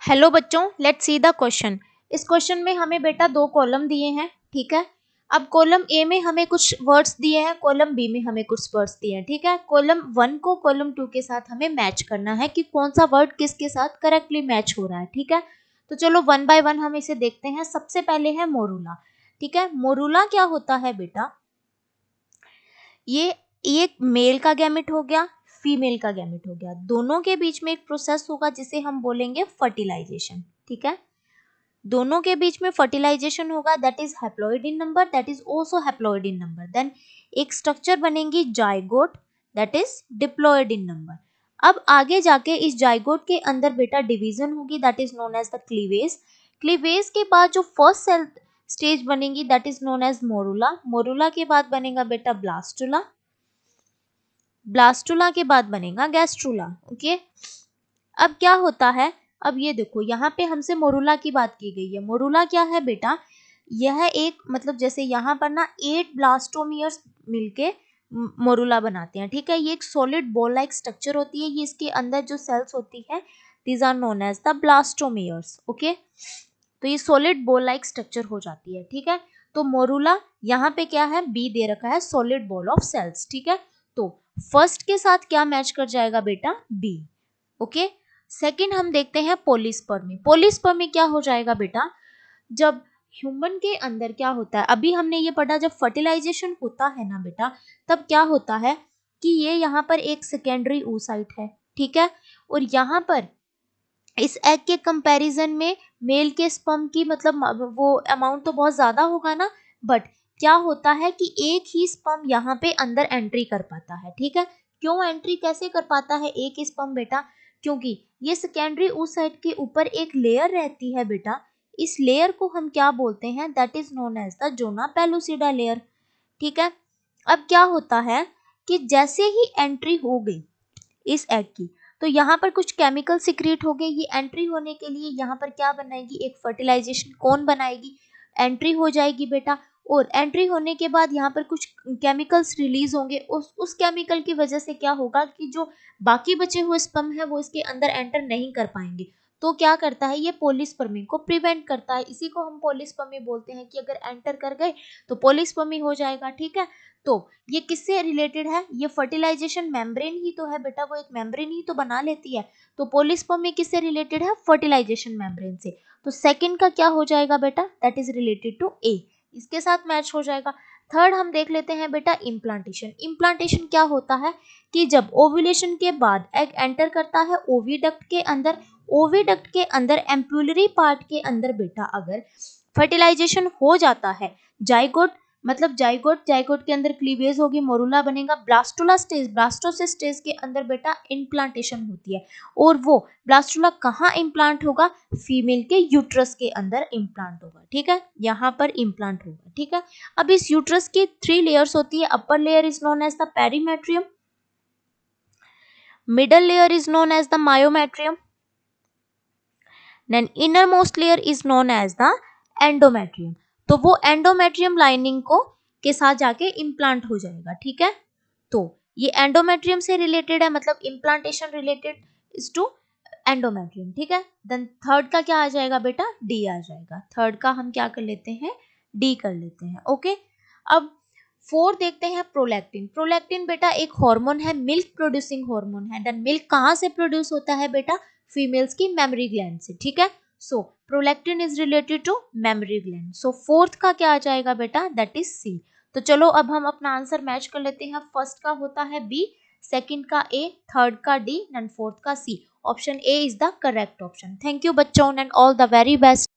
Hello बच्चों, let's see the question. इस question में हमें बेटा दो कॉलम दिए हैं, ठीक है। अब कॉलम ए में हमें कुछ वर्ड्स दिए हैं, कॉलम बी में हमें कुछ वर्ड्स दिए हैं, ठीक है। कॉलम 1 को कॉलम 2 के साथ हमें मैच करना है कि कौन सा वर्ड किसके साथ करेक्टली मैच हो रहा है, ठीक है। तो चलो वन बाय वन हम इसे देखते हैं। सबसे पहले है मोरूला, ठीक है। मोरूला क्या होता है बेटा, ये एक मेल का गैमेट हो गया, फीमेल का गैमेट हो गया, दोनों के बीच में एक प्रोसेस होगा जिसे हम बोलेंगे फर्टिलाइजेशन, ठीक है। दोनों के बीच में फर्टिलाइजेशन होगा, that is haploid in number, that is also haploid in number. Then एक स्ट्रक्चर बनेगी zygote, that is diploid in number. अब आगे जाके इस जाइगोट के अंदर बेटा डिवीजन होगी, that is known as the cleavage. Cleavage के बाद जो फर्स्ट सेल स्टेज बनेगी that is known as morula. Morula के बाद बनेगा बेटा ब्लास्टुला, ब्लास्टुला के बाद बनेगा गैस्ट्रुला, ओके। अब क्या होता है, अब ये देखो यहाँ पे हमसे मोरूला की बात की गई है। मोरूला क्या है बेटा, यह एक मतलब जैसे यहाँ पर ना 8 ब्लास्टोमियर्स मिलके मोरूला बनाते हैं, ठीक है। ये एक सॉलिड बॉल लाइक स्ट्रक्चर होती है, ये इसके अंदर जो सेल्स होती है these are known as the blastomeres, okay. तो ये सॉलिड बॉल लाइक स्ट्रक्चर हो जाती है, ठीक है। तो मोरूला यहाँ पे क्या है, बी दे रखा है, सॉलिड बॉल ऑफ सेल्स, ठीक है। तो फर्स्ट के साथ क्या मैच कर जाएगा बेटा, बी, ओके। सेकंड हम देखते हैं पोलिस्पर्मी। पोलिस्पर्मी क्या हो जाएगा बेटा, जब ह्यूमन के अंदर क्या होता है, अभी हमने ये पढ़ा जब फर्टिलाइजेशन होता है ना बेटा, तब क्या होता है कि ये यहाँ पर एक सेकेंडरी oocyte है, ठीक है। और यहाँ पर इस एग के कंपैरिजन में मेल के स्पर्म की मतलब वो अमाउंट तो बहुत ज्यादा होगा ना, बट क्या होता है कि एक ही स्पर्म यहाँ पे अंदर एंट्री कर पाता है, ठीक है। क्यों एंट्री कैसे कर पाता है एक ही स्पर्म बेटा, क्योंकि ये सेकेंडरी oocyte के ऊपर एक लेयर रहती है बेटा, इस लेयर को हम क्या बोलते हैं, that is known as the zona pellucida layer, ठीक है। अब क्या होता है कि जैसे ही एंट्री हो गई इस एग की, तो यहाँ पर कुछ केमिकल सिक्रिएट हो गए, ये एंट्री होने के लिए यहाँ पर क्या बनाएगी, एक फर्टिलाइजेशन कोन बनाएगी, एंट्री हो जाएगी बेटा। और एंट्री होने के बाद यहाँ पर कुछ केमिकल्स रिलीज होंगे, उस केमिकल की वजह से क्या होगा कि जो बाकी बचे हुए स्पर्म है वो इसके अंदर एंटर नहीं कर पाएंगे। तो क्या करता है, ये पोलिस्पर्मी को प्रिवेंट करता है, इसी को हम पोलिस्पर्मी बोलते हैं कि अगर एंटर कर गए तो पोलिस्पर्मी हो जाएगा, ठीक है। तो ये किससे रिलेटेड है, ये फर्टिलाइजेशन मेम्ब्रेन ही तो है बेटा, वो एक मेम्ब्रेन ही तो बना लेती है। तो पोलिस्पर्मी किससे रिलेटेड है, फर्टिलाइजेशन मेम्ब्रेन से। तो सेकंड का क्या हो जाएगा बेटा, दैट इज रिलेटेड टू ए, इसके साथ मैच हो जाएगा। थर्ड हम देख लेते हैं बेटा इम्प्लांटेशन। इम्प्लांटेशन क्या होता है कि जब ओव्यूलेशन के बाद एग एंटर करता है ओविडक्ट के अंदर, ओविडक्ट के अंदर एम्पुलरी पार्ट के अंदर बेटा अगर फर्टिलाइजेशन हो जाता है, जाइगोट मतलब जाइगोट, जाइगोट के अंदर क्लीवेज होगी, मोरूला बनेगा, ब्लास्टुला स्टेज, ब्लास्टोसिस स्टेज के अंदर बेटा इम्प्लांटेशन होती है। और वो ब्लास्टुला कहाँ इम्प्लांट होगा, फीमेल के यूट्रस के अंदर इम्प्लांट होगा, ठीक है, यहाँ पर इम्प्लांट होगा, ठीक है। अब इस यूट्रस की 3 लेयर्स होती है, upper layer is known as the perimetrium, middle layer is known as the myometrium, then innermost layer is known as the endometrium. तो वो एंडोमेट्रियम लाइनिंग को के साथ जाके इम्प्लांट हो जाएगा, ठीक है। तो ये एंडोमेट्रियम से रिलेटेड है, मतलब implantation related is to endometrium, ठीक है। देन थर्ड का क्या आ जाएगा बेटा, डी आ जाएगा। थर्ड का हम क्या कर लेते हैं, डी कर लेते हैं, ओके। अब फोर्थ देखते हैं प्रोलैक्टिन। प्रोलैक्टिन बेटा एक हार्मोन है, मिल्क प्रोड्यूसिंग हार्मोन है। देन मिल्क कहाँ से प्रोड्यूस होता है बेटा, फीमेल्स की मेमरी ग्लैंड से, ठीक है। So prolactin is related to memory gland. So fourth का क्या आ जाएगा बेटा, दैट इज सी। तो चलो अब हम अपना आंसर मैच कर लेते हैं। फर्स्ट का होता है बी, सेकंड का ए, थर्ड का डी एंड फोर्थ का C. Option A is the correct option. Thank you बच्चों and all the very best.